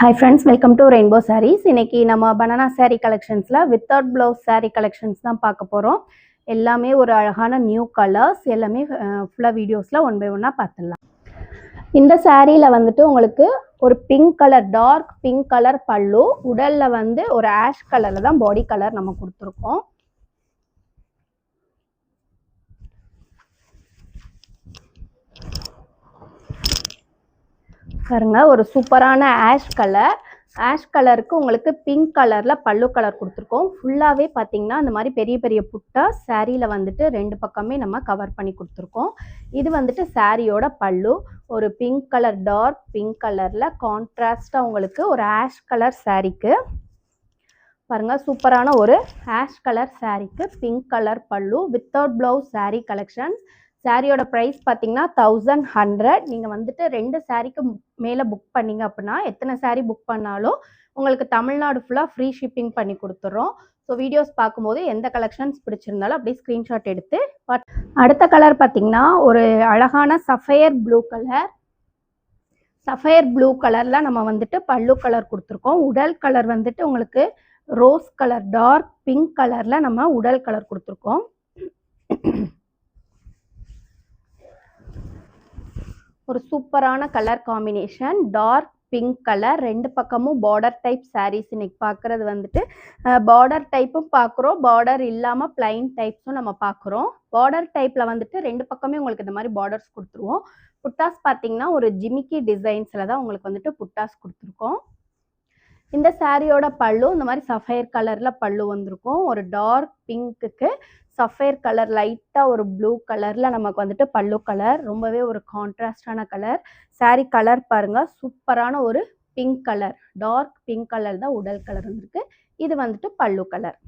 Hi friends, welcome to Rainbow Sarees. இன்னைக்கு நம்ம banana saree collectionsல without blouse saree collections தான் பார்க்க போறோம். எல்லாமே ஒரு அழகான நியூ கலர்ஸ், எல்லாமே ஃபுல்லா வீடியோஸ்ல ஒன் பை ஒன்னா பார்த்துடலாம். இந்த சாரியில வந்துட்டு உங்களுக்கு ஒரு pink colour, dark pink colour pallu, உடல்ல வந்து ஒரு ஆஷ் கலர்ல தான் பாடி கலர் நம்ம கொடுத்துருக்கோம். பாருங்க, ஒரு சூப்பரான ஆஷ் கலருக்கு உங்களுக்கு பிங்க் கலர்ல பல்லு கலர் கொடுத்துருக்கோம். ஃபுல்லாவே பார்த்தீங்கன்னா இந்த மாதிரி பெரிய பெரிய புட்டா சாரியில வந்துட்டு ரெண்டு பக்கமே நம்ம கவர் பண்ணி கொடுத்துருக்கோம். இது வந்துட்டு சாரியோட பல்லு, ஒரு பிங்க் கலர், டார்க் பிங்க் கலர்ல கான்ட்ராஸ்டா உங்களுக்கு ஒரு ஆஷ் கலர் சாரிக்கு பாருங்க, சூப்பரான ஒரு ஆஷ் கலர் சாரிக்கு பிங்க் கலர் பல்லு, வித்தவுட் பிளவுஸ் சாரி கலெக்ஷன். சாரியோட ப்ரைஸ் பார்த்தீங்கன்னா 1100. நீங்கள் வந்துட்டு 2 சாரிக்கு மேலே புக் பண்ணிங்க அப்படின்னா, எத்தனை சாரி புக் பண்ணாலும் உங்களுக்கு தமிழ்நாடு ஃபுல்லாக ஃப்ரீ ஷிப்பிங் பண்ணி கொடுத்துட்றோம். ஸோ வீடியோஸ் பார்க்கும்போது எந்த கலெக்ஷன்ஸ் பிடிச்சிருந்தாலும் அப்படியே ஸ்க்ரீன்ஷாட் எடுத்து. அடுத்த கலர் பார்த்தீங்கன்னா ஒரு அழகான sapphire blue colour. Sapphire blue கலரில் நம்ம வந்துட்டு பல்லு கலர் கொடுத்துருக்கோம். உடல் கலர் வந்துட்டு உங்களுக்கு ரோஸ் கலர், டார்க் பிங்க் கலரில் நம்ம உடல் கலர் கொடுத்துருக்கோம். ஒரு சூப்பரான colour combination, dark pink colour, ரெண்டு பக்கமும் பார்டர் டைப் சாரீஸ். இன்னைக்கு பார்க்குறது வந்துட்டு பார்டர் டைப்பும் பார்க்குறோம், பார்டர் இல்லாமல் பிளைன் டைப்ஸும் நம்ம பார்க்குறோம். பார்டர் டைப்பில் வந்துட்டு ரெண்டு பக்கமே உங்களுக்கு இந்த மாதிரி பார்டர்ஸ் கொடுத்துருவோம். புட்டாஸ் பார்த்தீங்கன்னா ஒரு ஜிமிக்கி டிசைன்ஸில் தான் உங்களுக்கு வந்துட்டு புட்டாஸ் கொடுத்துருக்கோம். இந்த சாரியோட பல்லு இந்த மாதிரி சஃபயர் கலரில் பல்லு வந்திருக்கும். ஒரு டார்க் பிங்க்குக்கு சஃபயர் கலர், லைட்டாக ஒரு ப்ளூ கலரில் நமக்கு வந்துட்டு பல்லு கலர், ரொம்பவே ஒரு கான்ட்ராஸ்டான கலர். சாரி கலர் பாருங்கள், சூப்பரான ஒரு pink colour, dark pink colour தான் உடல் கலர் வந்துருக்கு. இது வந்துட்டு pallu colour.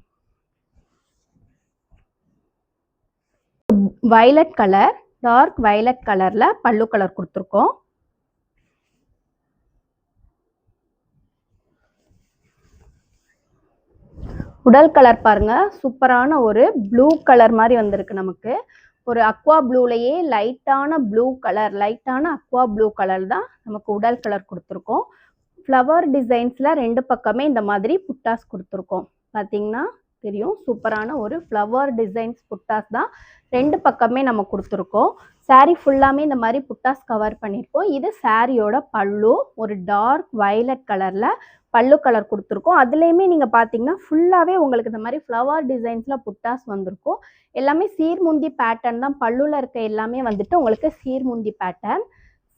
Violet colour, dark violet கலரில் பல்லு கலர் கொடுத்துருக்கோம். உடல் கலர் பாருங்க, சூப்பரான ஒரு ப்ளூ கலர் மாதிரி வந்திருக்கு. நமக்கு ஒரு அக்வா ப்ளூலையே லைட்டான ப்ளூ கலர், லைட்டான அக்வா ப்ளூ கலர் தான் நமக்கு உடல் கலர் கொடுத்துருக்கோம். ஃப்ளவர் டிசைன்ஸில் ரெண்டு பக்கமே இந்த மாதிரி புட்டாஸ் கொடுத்துருக்கோம். பார்த்தீங்கன்னா தெரியும், சூப்பரான ஒரு ஃப்ளவர் டிசைன்ஸ் புட்டாஸ் தான் ரெண்டு பக்கமே நம்ம கொடுத்துருக்கோம். சாரீ ஃபுல்லாமே இந்த மாதிரி புட்டாஸ் கவர் பண்ணியிருக்கோம். இது சாரியோட பல்லு, ஒரு டார்க் வயலட் கலரில் பல்லு கலர் கொடுத்துருக்கோம். அதுலேயுமே நீங்கள் பார்த்தீங்கன்னா ஃபுல்லாகவே உங்களுக்கு இந்த மாதிரி ஃப்ளவர் டிசைன்ஸில் புட்டாஸ் வந்திருக்கும். எல்லாமே சீர்முந்தி பேட்டர்ன் தான், பல்லுவில் இருக்க எல்லாமே வந்துட்டு உங்களுக்கு சீர்முந்தி பேட்டர்ன்.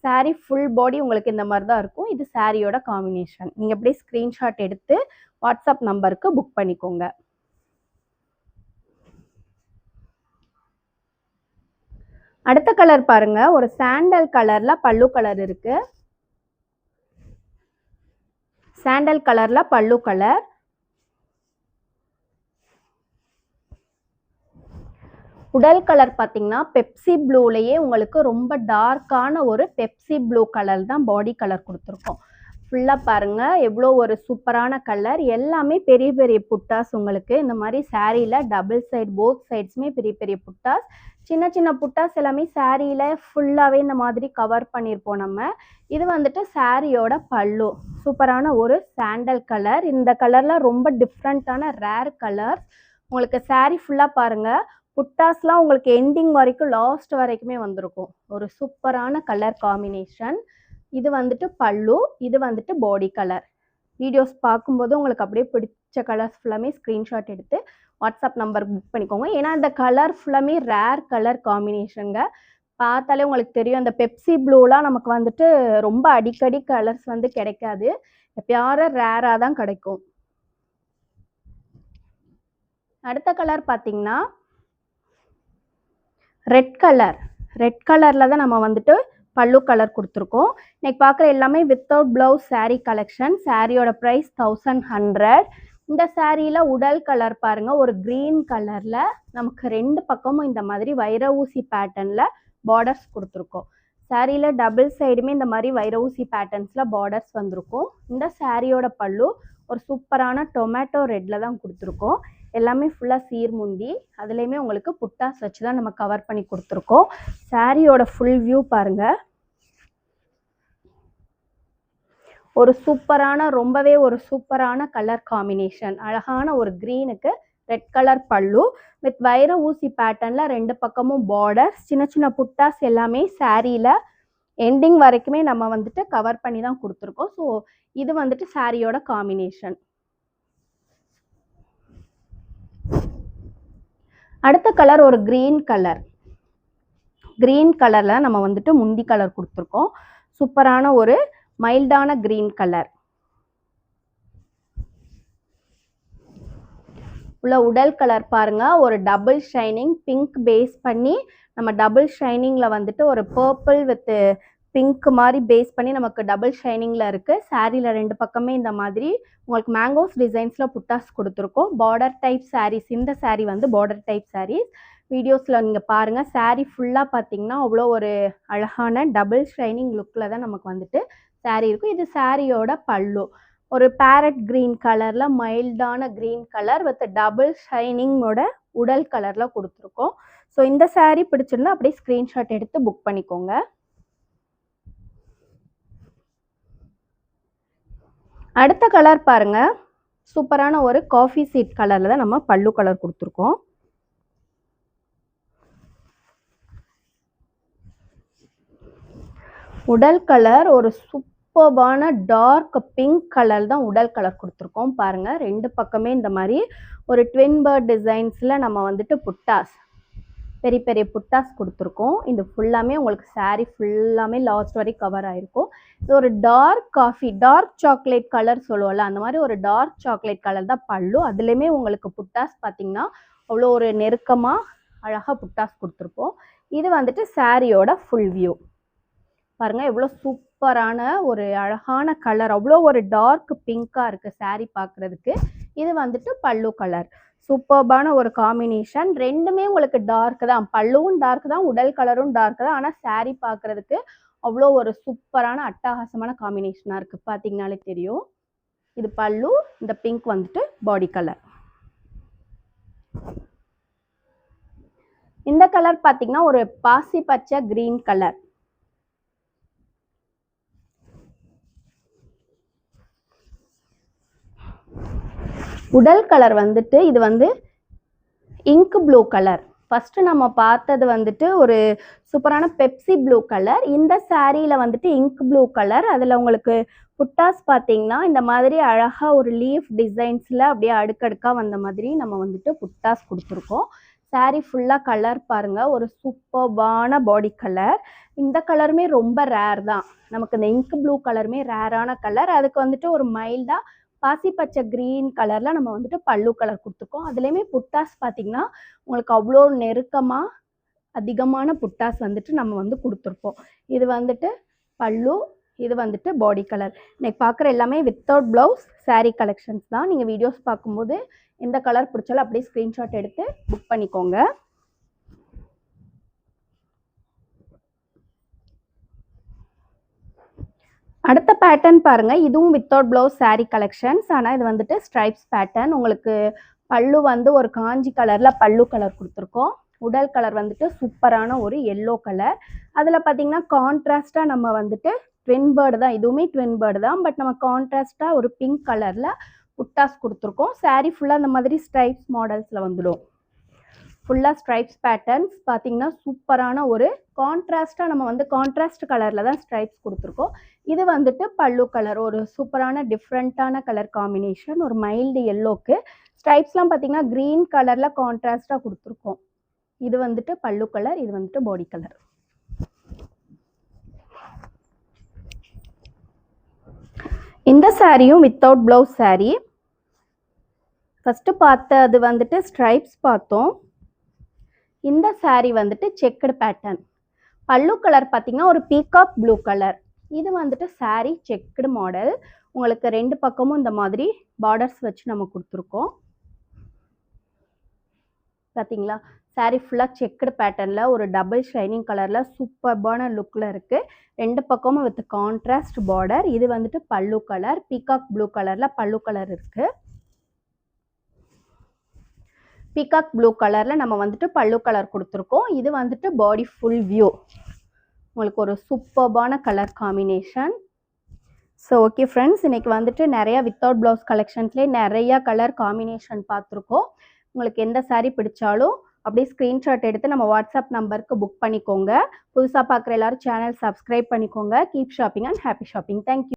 சாரீ ஃபுல் பாடி உங்களுக்கு இந்த மாதிரி தான் இருக்கும். இது சாரியோட காம்பினேஷன். நீங்கள் அப்படியே ஸ்க்ரீன்ஷாட் எடுத்து வாட்ஸ்அப் நம்பருக்கு புக் பண்ணிக்கோங்க. அடுத்த கலர் பாருங்க, ஒரு சாண்டல் கலர்ல பல்லு கலர் இருக்கு. சாண்டல் கலர்ல பல்லு கலர். உடல் கலர் பார்த்தீங்கன்னா பெப்சி ப்ளூலையே உங்களுக்கு ரொம்ப டார்க்கான ஒரு பெப்சி ப்ளூ கலர் தான் பாடி கலர் கொடுத்துருக்கோம். ஃபுல்லாக பாருங்கள், எவ்வளோ ஒரு சூப்பரான கலர். எல்லாமே பெரிய பெரிய புட்டாஸ் உங்களுக்கு இந்த மாதிரி சாரியில் டபுள் சைடு போத் சைட்ஸுமே பெரிய பெரிய புட்டாஸ். சின்ன சின்ன புட்டாஸ் எல்லாமே சாரியில் ஃபுல்லாகவே இந்த மாதிரி கவர் பண்ணியிருப்போம் நம்ம. இது வந்துட்டு சாரியோட பல்லு, சூப்பரான ஒரு சாண்டல் கலர். இந்த கலரில் ரொம்ப டிஃப்ரெண்ட்டான ரேர் கலர். உங்களுக்கு சாரி ஃபுல்லாக பாருங்கள், புட்டாஸ்லாம் உங்களுக்கு எண்டிங் வரைக்கும், லாஸ்ட் வரைக்குமே வந்திருக்கும். ஒரு சூப்பரான கலர் காம்பினேஷன். இது வந்துட்டு பல்லு, இது வந்துட்டு பாடி கலர். வீடியோஸ் பார்க்கும்போது உங்களுக்கு அப்படியே பிடிச்ச கலர்ஸ் ஃபுல்லாமே ஸ்க்ரீன்ஷாட் எடுத்து வாட்ஸ்அப் நம்பர் புக் பண்ணிக்கோங்க. ஏன்னா இந்த கலர் ஃபுல்லாமே ரேர் கலர் காம்பினேஷனுங்க. பார்த்தாலே உங்களுக்கு தெரியும், அந்த பெப்சி ப்ளூலாம் நமக்கு வந்துட்டு ரொம்ப அடிக்கடி கலர்ஸ் வந்து கிடைக்காது, எப்பயாவது ரேராக தான் கிடைக்கும். அடுத்த கலர் பார்த்தீங்கன்னா ரெட் கலர். ரெட் கலரில் தான் நம்ம வந்துட்டு பல்லு கலர் கொடுத்துருக்கோம். இன்னைக்கு பார்க்குற எல்லாமே வித்தவுட் ப்ளவுஸ் சாரீ கலெக்ஷன். சாரியோட ப்ரைஸ் 1100. இந்த சாரியில் உடல் கலர் பாருங்கள், ஒரு க்ரீன் கலரில் நமக்கு ரெண்டு பக்கமும் இந்த மாதிரி வைர ஊசி பேட்டர்னில் பார்டர்ஸ் கொடுத்துருக்கோம். சாரியில் டபுள் சைடுமே இந்த மாதிரி வைர ஊசி பேட்டர்ன்ஸில் பார்டர்ஸ் வந்திருக்கும். இந்த சாரியோட பல்லு ஒரு சூப்பரான டொமேட்டோ ரெட்டில் தான் கொடுத்துருக்கோம். எல்லாமே ஃபுல்லாக சீர்முந்தி, அதுலேயுமே உங்களுக்கு புட்டாஸ் வச்சு தான் நம்ம கவர் பண்ணி கொடுத்துருக்கோம். சாரியோட ஃபுல் வியூ பாருங்கள். ஒரு சூப்பரான ரொம்பவே ஒரு சூப்பரான கலர் காம்பினேஷன். அழகான ஒரு க்ரீனுக்கு ரெட் கலர் பல்லு வித் வைர ஊசி பேட்டர்ன்ல 2 பக்கமும் பார்டர், சின்ன சின்ன புட்டாஸ் எல்லாமே சாரீல எண்டிங் வரைக்குமே நம்ம வந்துட்டு கவர் பண்ணி தான் கொடுத்துருக்கோம். ஸோ இது வந்துட்டு சாரியோட காம்பினேஷன். அடுத்த கலர் ஒரு கிரீன் கலர். கிரீன் கலர்ல நம்ம வந்துட்டு முந்தி கலர் கொடுத்துருக்கோம். சூப்பரான ஒரு மைல்டான கிரீன் கலர். உள்ள உடல் கலர் பாருங்க, ஒரு டபுள் ஷைனிங் பிங்க் பேஸ் பண்ணி நம்ம டபுள் ஷைனிங்ல வந்துட்டு ஒரு பர்பிள் வித் பிங்க் மாதிரி பேஸ் பண்ணி நமக்கு டபுள் ஷைனிங்ல இருக்கு. சாரியில 2 பக்கமே இந்த மாதிரி உங்களுக்கு மேங்கோஸ் டிசைன்ஸ்ல புட்டாஸ் கொடுத்துருக்கோம். Border type saris. இந்த சாரீ வந்து பார்டர் டைப் சாரீஸ். வீடியோஸ்ல நீங்க பாருங்க. சாரீ ஃபுல்லா பாத்தீங்கன்னா அவ்வளோ ஒரு அழகான டபுள் ஷைனிங் லுக்ல தான் நமக்கு வந்துட்டு சாரீ இருக்கும். இது சாரியோட பல்லு. ஒரு பேரட் கிரீன் கலர்ல மைல்டான கிரீன் கலர் வித் டபுள் ஷைனிங்கோட உடல் கலர்ல கொடுத்துருக்கோம். ஸோ இந்த சாரீ பிடிச்சிருந்தா அப்படியே ஸ்கிரீன்ஷாட் எடுத்து புக் பண்ணிக்கோங்க. அடுத்த கலர் பாருங்க, சூப்பரான ஒரு காஃபி சீட் கலர்ல தான் நம்ம பல்லு கலர் கொடுத்துருக்கோம். உடல் கலர் ஒரு சூப்பரான டார்க் பிங்க் கலர் தான் உடல் கலர் கொடுத்துருக்கோம். பாருங்க 2 பக்கமே இந்த மாதிரி ஒரு ட்வின் பேர்ட் டிசைன்ஸ்ல நம்ம வந்துட்டு புட்டாஸ், பெரிய பெரிய புட்டாஸ் கொடுத்துருக்கோம். இது ஃபுல்லாமே உங்களுக்கு சாரீ ஃபுல்லாமே லாஸ்ட் வரைக்கும் கவர் ஆயிருக்கும். இது ஒரு dark coffee, dark chocolate colour சொல்லுவோம்ல, அந்த மாதிரி ஒரு டார்க் சாக்லேட் கலர் தான் பல்லு. அதுலேயுமே உங்களுக்கு புட்டாஸ் பார்த்தீங்கன்னா அவ்வளோ ஒரு நெருக்கமாக அழகாக புட்டாஸ் கொடுத்துருப்போம். இது வந்துட்டு சாரியோட ஃபுல் வியூ. பாருங்க எவ்வளோ சூப்பரான ஒரு அழகான கலர், அவ்வளோ ஒரு டார்க் பிங்காக இருக்குது சாரீ பார்க்குறதுக்கு. இது வந்துட்டு பல்லு கலர். சூப்பர்பான ஒரு காம்பினேஷன். ரெண்டுமே உங்களுக்கு டார்க் தான், பல்லுவும் டார்க் தான், உடல் கலரும் டார்க் தான். ஆனால் சாரீ பார்க்குறதுக்கு அவ்வளோ ஒரு சூப்பரான அட்டகாசமான காம்பினேஷனாக இருக்குது. பார்த்தீங்கனாலே தெரியும். இது பல்லு, இந்த பிங்க் வந்துட்டு பாடி கலர். இந்த கலர் பார்த்தீங்கன்னா ஒரு பாசி பச்சை கிரீன் கலர். உடல் கலர் வந்துட்டு இது வந்து இங்க் ப்ளூ கலர். ஃபர்ஸ்ட் நம்ம பார்த்தது வந்துட்டு ஒரு சூப்பரான பெப்சி ப்ளூ கலர். இந்த சாரியில வந்துட்டு இங்க் ப்ளூ கலர். அதில் உங்களுக்கு புட்டாஸ் பார்த்தீங்கன்னா இந்த மாதிரி அழகாக ஒரு லீஃப் டிசைன்ஸில் அப்படியே அடுக்கடுக்காக வந்த மாதிரி நம்ம வந்துட்டு புட்டாஸ் கொடுத்துருக்கோம். சாரீ ஃபுல்லாக கலர் பாருங்கள், ஒரு சூப்பர்பான பாடி கலர். இந்த கலருமே ரொம்ப ரேர் தான். நமக்கு இந்த இங்க் ப்ளூ கலருமே ரேரான கலர். அதுக்கு வந்துட்டு ஒரு மைல்டாக பாசி பச்சை கிரீன் கலர்ல நம்ம வந்துட்டு பல்லு கலர் கொடுத்துருக்கோம். அதுலேயுமே புட்டாஸ் பார்த்தீங்கன்னா உங்களுக்கு அவ்வளோ நெருக்கமாக அதிகமான புட்டாஸ் வந்துட்டு நம்ம வந்து கொடுத்துருப்போம். இது வந்துட்டு பல்லு, இது வந்துட்டு பாடி கலர். இன்னைக்கு பார்க்குற எல்லாமே வித்தவுட் ப்ளவுஸ் சாரீ கலெக்ஷன்ஸ் தான். நீங்கள் வீடியோஸ் பார்க்கும்போது எந்த கலர் பிடிச்சாலும் அப்படியே ஸ்க்ரீன்ஷாட் எடுத்து புக் பண்ணிக்கோங்க. அடுத்த பேட்டர்ன் பாருங்க, இதுவும் வித்தவுட் ப்ளவுஸ் சாரீ கலெக்ஷன்ஸ். ஆனால் இது வந்துட்டு ஸ்ட்ரைப்ஸ் பேட்டர்ன். உங்களுக்கு பல்லு வந்து ஒரு காஞ்சி கலர்ல பல்லு கலர் கொடுத்துருக்கோம். உடல் கலர் வந்துட்டு சூப்பரான ஒரு எல்லோ கலர். அதில் பார்த்தீங்கன்னா கான்ட்ராஸ்டாக நம்ம வந்துட்டு ட்வின் பேர்டு தான், இதுவுமே ட்வின் பேர்டு தான். பட் நம்ம கான்ட்ராஸ்டாக ஒரு பிங்க் கலரில் புட்டாஸ் கொடுத்துருக்கோம். சாரீ ஃபுல்லாக அந்த மாதிரி ஸ்ட்ரைப்ஸ் மாடல்ஸில் வந்துடும். ஃபுல்லாக ஸ்ட்ரைப்ஸ் பேட்டர்ன்ஸ் பார்த்தீங்கன்னா சூப்பரான ஒரு கான்ட்ராஸ்டாக நம்ம வந்து கான்ட்ராஸ்ட் கலரில் தான் ஸ்ட்ரைப்ஸ் கொடுத்துருக்கோம். இது வந்துட்டு பல்லு கலர், ஒரு சூப்பரான டிஃப்ரெண்ட்டான கலர் காம்பினேஷன். ஒரு மைல்டு எல்லோக்கு ஸ்ட்ரைப்ஸ்லாம் பார்த்தீங்கன்னா க்ரீன் கலரில் கான்ட்ராஸ்டாக கொடுத்துருக்கோம். இது வந்துட்டு பல்லு கலர், இது வந்துட்டு பாடி கலர். இந்த சாரியும் வித்தவுட் ப்ளவுஸ் சாரீ. ஃபஸ்ட்டு பார்த்தது வந்துட்டு ஸ்ட்ரைப்ஸ் பார்த்தோம். இந்த சாரீ வந்துட்டு செக்குடு பேட்டர்ன். பல்லு கலர் பார்த்தீங்கன்னா ஒரு பீகாக் ப்ளூ கலர். இது வந்துட்டு சாரீ செக்குடு மாடல். உங்களுக்கு 2 பக்கமும் இந்த மாதிரி பார்டர்ஸ் வச்சு நம்ம கொடுத்துருக்கோம். பார்த்தீங்களா, சாரீ ஃபுல்லாக செக்குடு பேட்டர்னில் ஒரு டபுள் ஷைனிங் கலரில் சூப்பர்பான லுக்கில் இருக்குது. 2 பக்கமும் வித் கான்ட்ராஸ்ட் பார்டர். இது வந்துட்டு பல்லு கலர், பீகாக் ப்ளூ கலரில் பல்லு கலர் இருக்குது. பீகாக் ப்ளூ கலரில் நம்ம வந்துட்டு பல்லு கலர் கொடுத்துருக்கோம். இது வந்துட்டு பாடி ஃபுல் வியூ. உங்களுக்கு ஒரு சூப்பர்பான colour combination. So okay friends, இன்னைக்கு வந்துட்டு நிறைய வித்தவுட் ப்ளவுஸ் கலெக்ஷன்ஸ்லேயே நிறைய கலர் காம்பினேஷன் பார்த்துருக்கோம். உங்களுக்கு எந்த saree பிடிச்சாலும் அப்படியே ஸ்க்ரீன்ஷாட் எடுத்து நம்ம வாட்ஸ்அப் நம்பருக்கு புக் பண்ணிக்கோங்க. புதுசாக பார்க்குற எல்லாரும் சேனல் சப்ஸ்கிரைப் பண்ணிக்கோங்க. Keep shopping and happy shopping. Thank you.